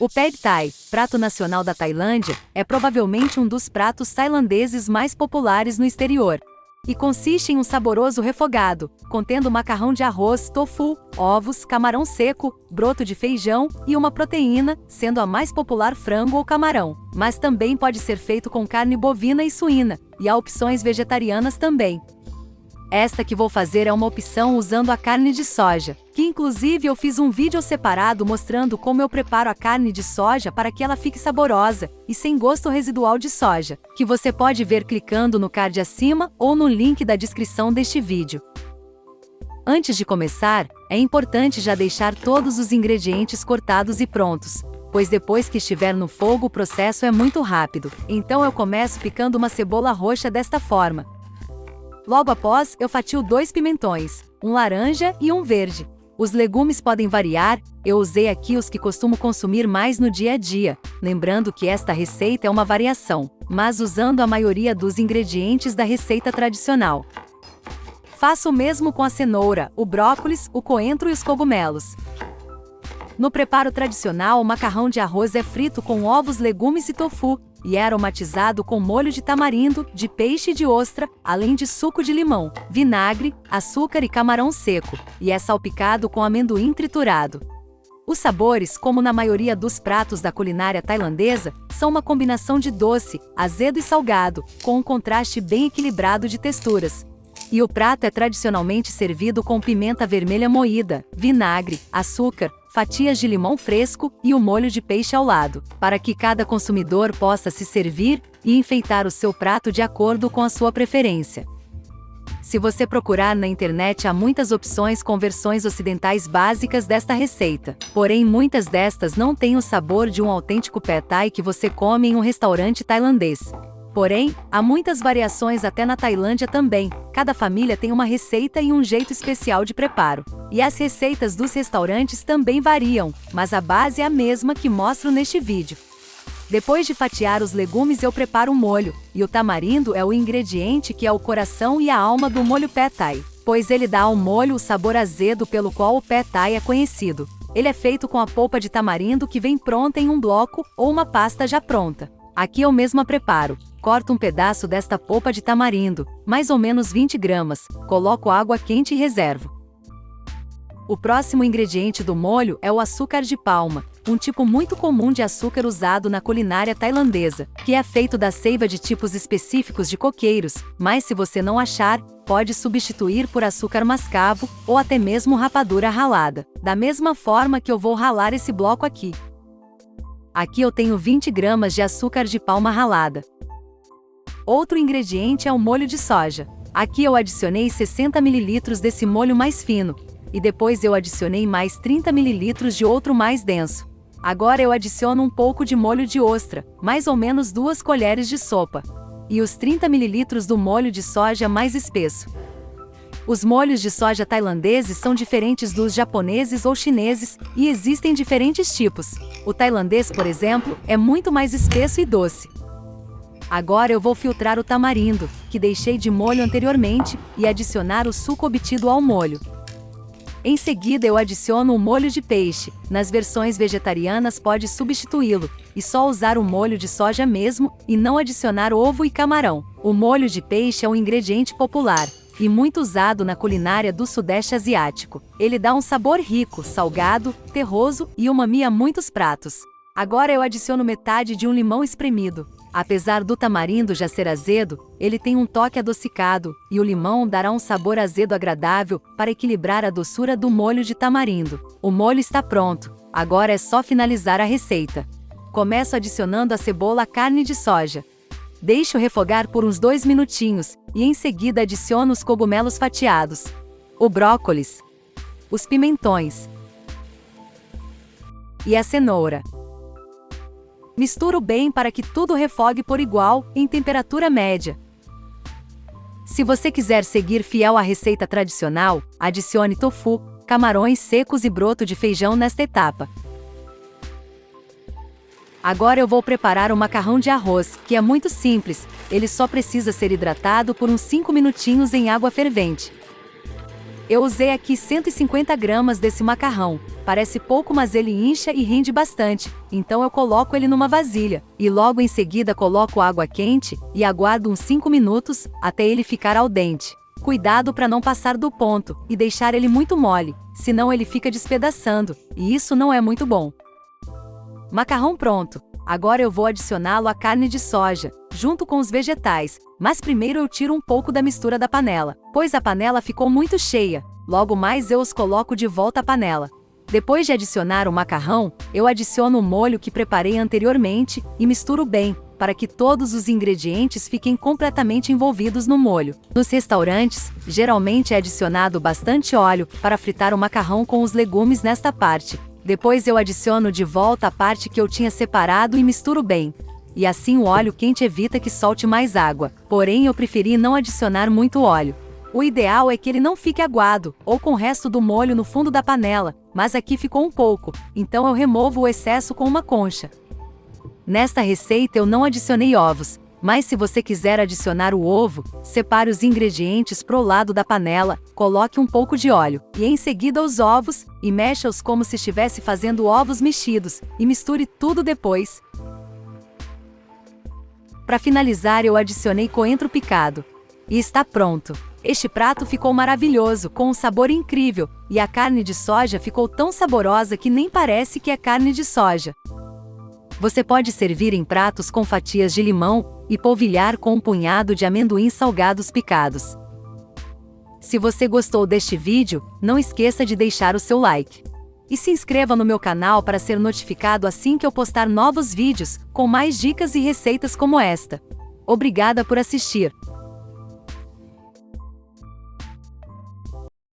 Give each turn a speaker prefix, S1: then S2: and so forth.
S1: O Pad Thai, prato nacional da Tailândia, é provavelmente um dos pratos tailandeses mais populares no exterior. E consiste em um saboroso refogado, contendo macarrão de arroz, tofu, ovos, camarão seco, broto de feijão e uma proteína, sendo a mais popular frango ou camarão. Mas também pode ser feito com carne bovina e suína, e há opções vegetarianas também. Esta que vou fazer é uma opção usando a carne de soja, que inclusive eu fiz um vídeo separado mostrando como eu preparo a carne de soja para que ela fique saborosa e sem gosto residual de soja, que você pode ver clicando no card acima ou no link da descrição deste vídeo. Antes de começar, é importante já deixar todos os ingredientes cortados e prontos, pois depois que estiver no fogo o processo é muito rápido. Então eu começo picando uma cebola roxa desta forma. Logo após, eu fatio 2 pimentões, um laranja e um verde. Os legumes podem variar, eu usei aqui os que costumo consumir mais no dia a dia, lembrando que esta receita é uma variação, mas usando a maioria dos ingredientes da receita tradicional. Faço o mesmo com a cenoura, o brócolis, o coentro e os cogumelos. No preparo tradicional, o macarrão de arroz é frito com ovos, legumes e tofu, e é aromatizado com molho de tamarindo, de peixe e de ostra, além de suco de limão, vinagre, açúcar e camarão seco, e é salpicado com amendoim triturado. Os sabores, como na maioria dos pratos da culinária tailandesa, são uma combinação de doce, azedo e salgado, com um contraste bem equilibrado de texturas. E o prato é tradicionalmente servido com pimenta vermelha moída, vinagre, açúcar, fatias de limão fresco e o molho de peixe ao lado, para que cada consumidor possa se servir e enfeitar o seu prato de acordo com a sua preferência. Se você procurar na internet, há muitas opções com versões ocidentais básicas desta receita, porém muitas destas não têm o sabor de um autêntico Pad Thai que você come em um restaurante tailandês. Porém, há muitas variações até na Tailândia também, cada família tem uma receita e um jeito especial de preparo. E as receitas dos restaurantes também variam, mas a base é a mesma que mostro neste vídeo. Depois de fatiar os legumes eu preparo o molho, e o tamarindo é o ingrediente que é o coração e a alma do molho Pad Thai, pois ele dá ao molho o sabor azedo pelo qual o Pad Thai é conhecido. Ele é feito com a polpa de tamarindo que vem pronta em um bloco ou uma pasta já pronta. Aqui eu mesma preparo. Corto um pedaço desta polpa de tamarindo, mais ou menos 20 gramas, coloco água quente e reservo. O próximo ingrediente do molho é o açúcar de palma, um tipo muito comum de açúcar usado na culinária tailandesa, que é feito da seiva de tipos específicos de coqueiros, mas se você não achar, pode substituir por açúcar mascavo ou até mesmo rapadura ralada, da mesma forma que eu vou ralar esse bloco aqui. Aqui eu tenho 20 gramas de açúcar de palma ralada. Outro ingrediente é o molho de soja. Aqui eu adicionei 60 ml desse molho mais fino, e depois eu adicionei mais 30 ml de outro mais denso. Agora eu adiciono um pouco de molho de ostra, mais ou menos 2 colheres de sopa, e os 30 ml do molho de soja mais espesso. Os molhos de soja tailandeses são diferentes dos japoneses ou chineses, e existem diferentes tipos. O tailandês, por exemplo, é muito mais espesso e doce. Agora eu vou filtrar o tamarindo, que deixei de molho anteriormente, e adicionar o suco obtido ao molho. Em seguida eu adiciono o molho de peixe, nas versões vegetarianas pode substituí-lo, e só usar o molho de soja mesmo, e não adicionar ovo e camarão. O molho de peixe é um ingrediente popular, e muito usado na culinária do Sudeste Asiático. Ele dá um sabor rico, salgado, terroso e umami a muitos pratos. Agora eu adiciono metade de um limão espremido. Apesar do tamarindo já ser azedo, ele tem um toque adocicado, e o limão dará um sabor azedo agradável para equilibrar a doçura do molho de tamarindo. O molho está pronto, agora é só finalizar a receita. Começo adicionando a cebola à carne de soja. Deixo refogar por uns 2 minutinhos, e em seguida adiciono os cogumelos fatiados, o brócolis, os pimentões e a cenoura. Misturo bem para que tudo refogue por igual, em temperatura média. Se você quiser seguir fiel à receita tradicional, adicione tofu, camarões secos e broto de feijão nesta etapa. Agora eu vou preparar o macarrão de arroz, que é muito simples, ele só precisa ser hidratado por uns 5 minutinhos em água fervente. Eu usei aqui 150 gramas desse macarrão. Parece pouco, mas ele incha e rende bastante, então eu coloco ele numa vasilha, e logo em seguida coloco água quente, e aguardo uns 5 minutos, até ele ficar al dente. Cuidado para não passar do ponto, e deixar ele muito mole, senão ele fica despedaçando, e isso não é muito bom. Macarrão pronto. Agora eu vou adicioná-lo à carne de soja, junto com os vegetais, mas primeiro eu tiro um pouco da mistura da panela, pois a panela ficou muito cheia. Logo mais eu os coloco de volta à panela. Depois de adicionar o macarrão, eu adiciono o molho que preparei anteriormente e misturo bem, para que todos os ingredientes fiquem completamente envolvidos no molho. Nos restaurantes, geralmente é adicionado bastante óleo para fritar o macarrão com os legumes nesta parte. Depois eu adiciono de volta a parte que eu tinha separado e misturo bem. E assim o óleo quente evita que solte mais água, porém eu preferi não adicionar muito óleo. O ideal é que ele não fique aguado, ou com o resto do molho no fundo da panela, mas aqui ficou um pouco, então eu removo o excesso com uma concha. Nesta receita eu não adicionei ovos, mas se você quiser adicionar o ovo, separe os ingredientes pro lado da panela, coloque um pouco de óleo, e em seguida os ovos, e mexa-os como se estivesse fazendo ovos mexidos, e misture tudo depois. Para finalizar eu adicionei coentro picado. E está pronto! Este prato ficou maravilhoso, com um sabor incrível, e a carne de soja ficou tão saborosa que nem parece que é carne de soja. Você pode servir em pratos com fatias de limão e polvilhar com um punhado de amendoins salgados picados. Se você gostou deste vídeo, não esqueça de deixar o seu like. E se inscreva no meu canal para ser notificado assim que eu postar novos vídeos, com mais dicas e receitas como esta. Obrigada por assistir!